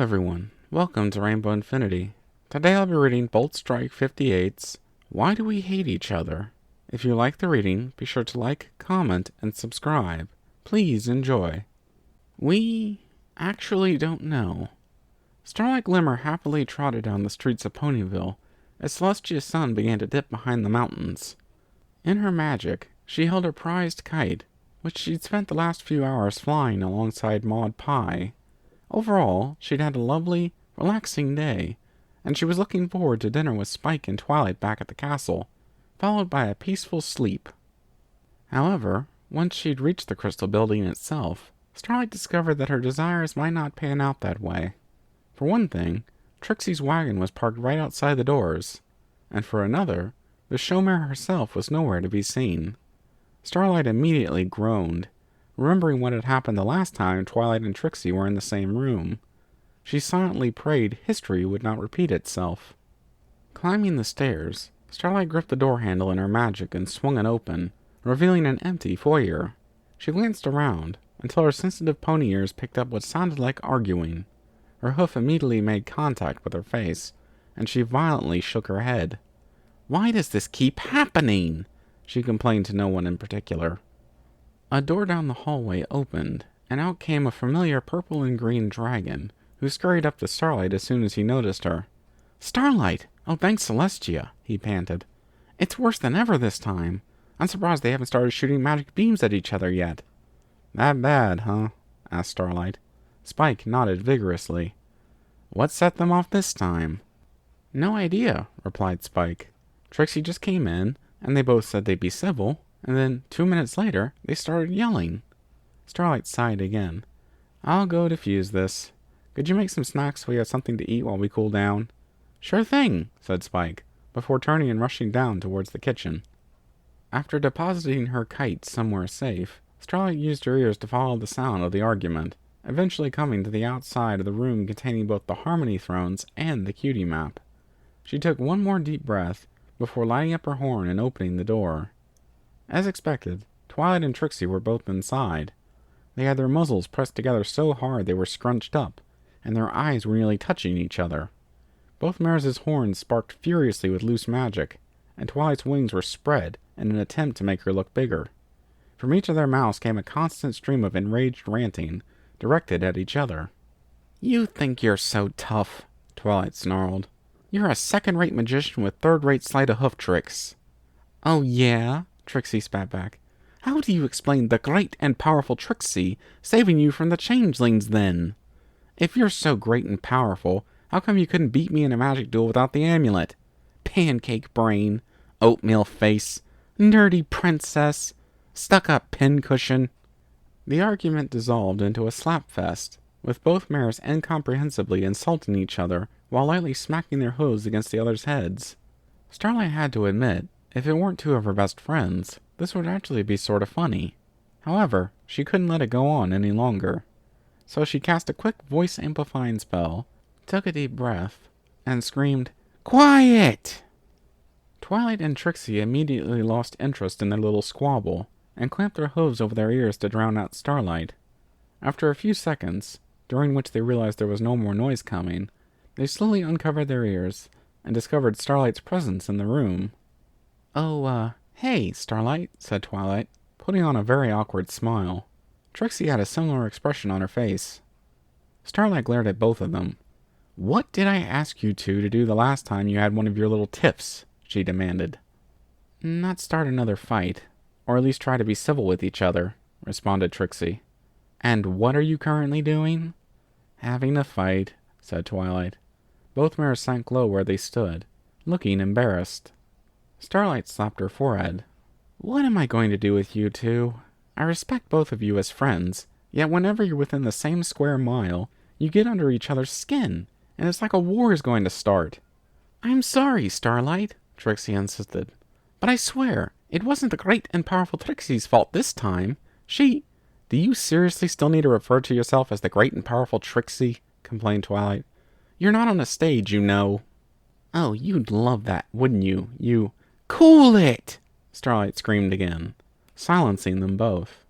everyone, welcome to Rainbow Infinity. Today I'll be reading Boltstrike58's Why Do We Hate Each Other? If you like the reading, be sure to like, comment, and subscribe. Please enjoy. We actually don't know. Starlight Glimmer happily trotted down the streets of Ponyville as Celestia's sun began to dip behind the mountains. In her magic, she held her prized kite, which she'd spent the last few hours flying alongside Maud Pie. Overall, she'd had a lovely, relaxing day, and she was looking forward to dinner with Spike and Twilight back at the castle, followed by a peaceful sleep. However, once she'd reached the crystal building itself, Starlight discovered that her desires might not pan out that way. For one thing, Trixie's wagon was parked right outside the doors, and for another, the showmare herself was nowhere to be seen. Starlight immediately groaned, remembering what had happened the last time Twilight and Trixie were in the same room. She silently prayed history would not repeat itself. Climbing the stairs, Starlight gripped the door handle in her magic and swung it open, revealing an empty foyer. She glanced around, until her sensitive pony ears picked up what sounded like arguing. Her hoof immediately made contact with her face, and she violently shook her head. "Why does this keep happening?" she complained to no one in particular. A door down the hallway opened, and out came a familiar purple and green dragon, who scurried up to Starlight as soon as he noticed her. "Starlight! Oh, thanks, Celestia," he panted. "It's worse than ever this time. I'm surprised they haven't started shooting magic beams at each other yet." "That bad, huh?" asked Starlight. Spike nodded vigorously. "What set them off this time?" "No idea," replied Spike. "Trixie just came in, and they both said they'd be civil, and then 2 minutes later, they started yelling." Starlight sighed again. "I'll go defuse this. Could you make some snacks so we have something to eat while we cool down?" "Sure thing," said Spike, before turning and rushing down towards the kitchen. After depositing her kite somewhere safe, Starlight used her ears to follow the sound of the argument, eventually coming to the outside of the room containing both the Harmony Thrones and the Cutie Map. She took one more deep breath before lighting up her horn and opening the door. As expected, Twilight and Trixie were both inside. They had their muzzles pressed together so hard they were scrunched up, and their eyes were nearly touching each other. Both mares' horns sparked furiously with loose magic, and Twilight's wings were spread in an attempt to make her look bigger. From each of their mouths came a constant stream of enraged ranting, directed at each other. "You think you're so tough," Twilight snarled. "You're a second-rate magician with third-rate sleight-of-hoof tricks." "Oh yeah?" Trixie spat back. "How do you explain the great and powerful Trixie saving you from the changelings, then? If you're so great and powerful, how come you couldn't beat me in a magic duel without the amulet? Pancake brain, oatmeal face, nerdy princess, stuck-up pincushion." The argument dissolved into a slapfest, with both mares incomprehensibly insulting each other while lightly smacking their hooves against the others' heads. Starlight had to admit, if it weren't two of her best friends, this would actually be sort of funny. However, she couldn't let it go on any longer. So she cast a quick voice-amplifying spell, took a deep breath, and screamed, "Quiet!" Twilight and Trixie immediately lost interest in their little squabble, and clamped their hooves over their ears to drown out Starlight. After a few seconds, during which they realized there was no more noise coming, they slowly uncovered their ears, and discovered Starlight's presence in the room. "Oh, hey, Starlight," said Twilight, putting on a very awkward smile. Trixie had a similar expression on her face. Starlight glared at both of them. "What did I ask you to do the last time you had one of your little tiffs?" she demanded. "Not start another fight, or at least try to be civil with each other," responded Trixie. "And what are you currently doing?" "Having a fight," said Twilight. Both mares sank low where they stood, looking embarrassed. Starlight slapped her forehead. "What am I going to do with you two? I respect both of you as friends, yet whenever you're within the same square mile, you get under each other's skin, and it's like a war is going to start." "I'm sorry, Starlight," Trixie insisted. "But I swear, it wasn't the great and powerful Trixie's fault this time. Do you seriously still need to refer to yourself as the great and powerful Trixie?" complained Twilight. "You're not on a stage, you know." "Oh, you'd love that, wouldn't you? Cool it!" Starlight screamed again, silencing them both.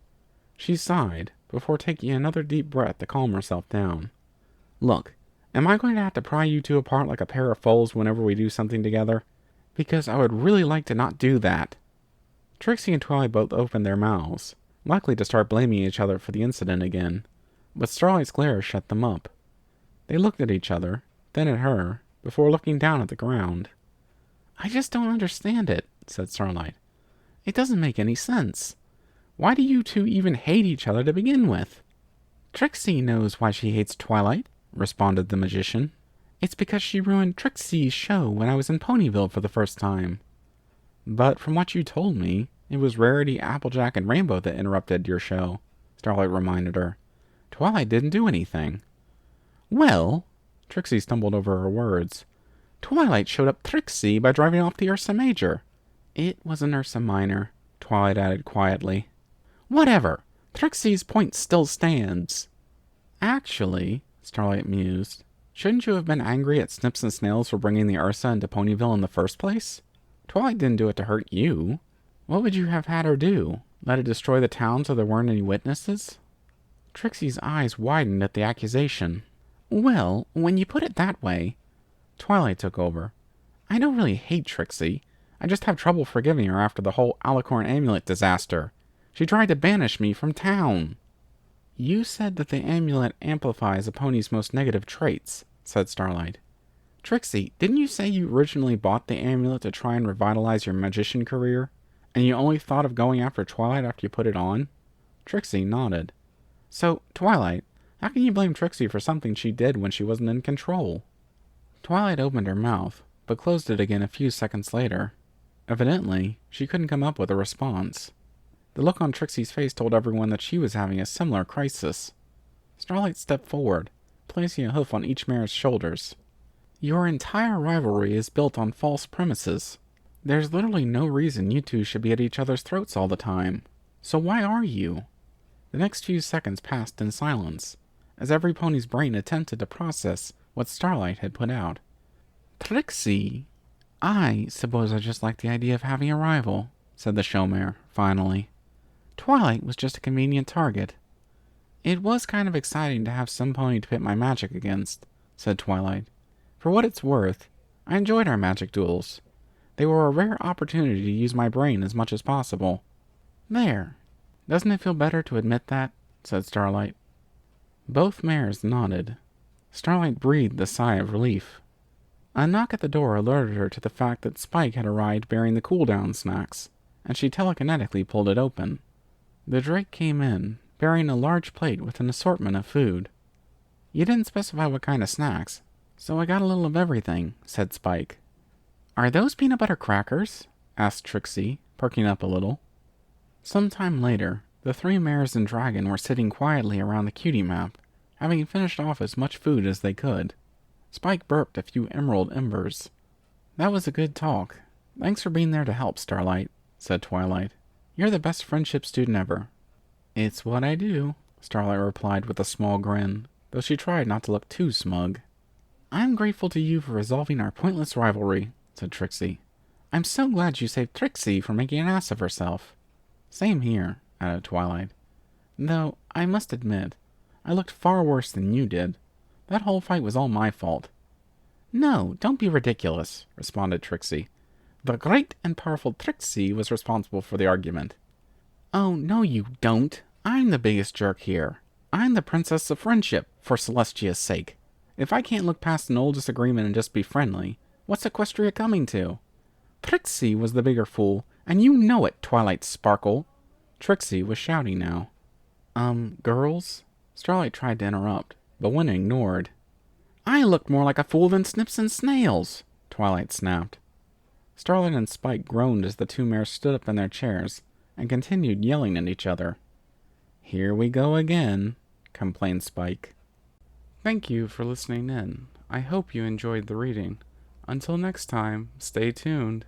She sighed, before taking another deep breath to calm herself down. "Look, Am I going to have to pry you two apart like a pair of foals whenever we do something together? Because I would really like to not do that. Trixie and Twilight both opened their mouths, likely to start blaming each other for the incident again, but Starlight's glare shut them up. They looked at each other, then at her, before looking down at the ground. I just don't understand it, said Starlight. It doesn't make any sense. Why do you two even hate each other to begin with? Trixie knows why she hates Twilight, responded the magician. It's because she ruined Trixie's show when I was in Ponyville for the first time. But from what you told me, it was Rarity, Applejack, and Rainbow that interrupted your show, Starlight reminded her. Twilight didn't do anything. Well, Trixie stumbled over her words. Twilight showed up Trixie by driving off the Ursa Major. It was an Ursa Minor, Twilight added quietly. Whatever. Trixie's point still stands. Actually, Starlight mused, shouldn't you have been angry at Snips and Snails for bringing the Ursa into Ponyville in the first place? Twilight didn't do it to hurt you. What would you have had her do? Let it destroy the town so there weren't any witnesses? Trixie's eyes widened at the accusation. Well, when you put it that way... Twilight took over. I don't really hate Trixie. I just have trouble forgiving her after the whole Alicorn amulet disaster. She tried to banish me from town. You said that the amulet amplifies a pony's most negative traits, said Starlight. Trixie, didn't you say you originally bought the amulet to try and revitalize your magician career? And you only thought of going after Twilight after you put it on? Trixie nodded. So, Twilight, how can you blame Trixie for something she did when she wasn't in control? Twilight opened her mouth, but closed it again a few seconds later. Evidently, she couldn't come up with a response. The look on Trixie's face told everyone that she was having a similar crisis. Starlight stepped forward, placing a hoof on each mare's shoulders. Your entire rivalry is built on false premises. There's literally no reason you two should be at each other's throats all the time. So why are you? The next few seconds passed in silence, as every pony's brain attempted to process what Starlight had put out. Trixie, I suppose I just like the idea of having a rival, said the showmare, finally. Twilight was just a convenient target. It was kind of exciting to have some pony to pit my magic against, said Twilight. For what it's worth, I enjoyed our magic duels. They were a rare opportunity to use my brain as much as possible. There. Doesn't it feel better to admit that? Said Starlight. Both mares nodded. Starlight breathed a sigh of relief. A knock at the door alerted her to the fact that Spike had arrived bearing the cool-down snacks, and she telekinetically pulled it open. The Drake came in, bearing a large plate with an assortment of food. You didn't specify what kind of snacks, so I got a little of everything, said Spike. Are those peanut butter crackers? Asked Trixie, perking up a little. Some time later, the three mares and dragon were sitting quietly around the cutie map, having finished off as much food as they could. Spike burped a few emerald embers. That was a good talk. Thanks for being there to help, Starlight, said Twilight. You're the best friendship student ever. It's what I do, Starlight replied with a small grin, though she tried not to look too smug. I'm grateful to you for resolving our pointless rivalry, said Trixie. I'm so glad you saved Trixie from making an ass of herself. Same here, added Twilight. Though, I must admit, I looked far worse than you did. That whole fight was all my fault. No, don't be ridiculous, responded Trixie. The great and powerful Trixie was responsible for the argument. Oh, no you don't. I'm the biggest jerk here. I'm the Princess of Friendship, for Celestia's sake. If I can't look past an old disagreement and just be friendly, what's Equestria coming to? Trixie was the bigger fool, and you know it, Twilight Sparkle. Trixie was shouting now. Girls? Starlight tried to interrupt, but when ignored. I looked more like a fool than Snips and Snails, Twilight snapped. Starlight and Spike groaned as the two mares stood up in their chairs and continued yelling at each other. Here we go again, complained Spike. Thank you for listening in. I hope you enjoyed the reading. Until next time, stay tuned.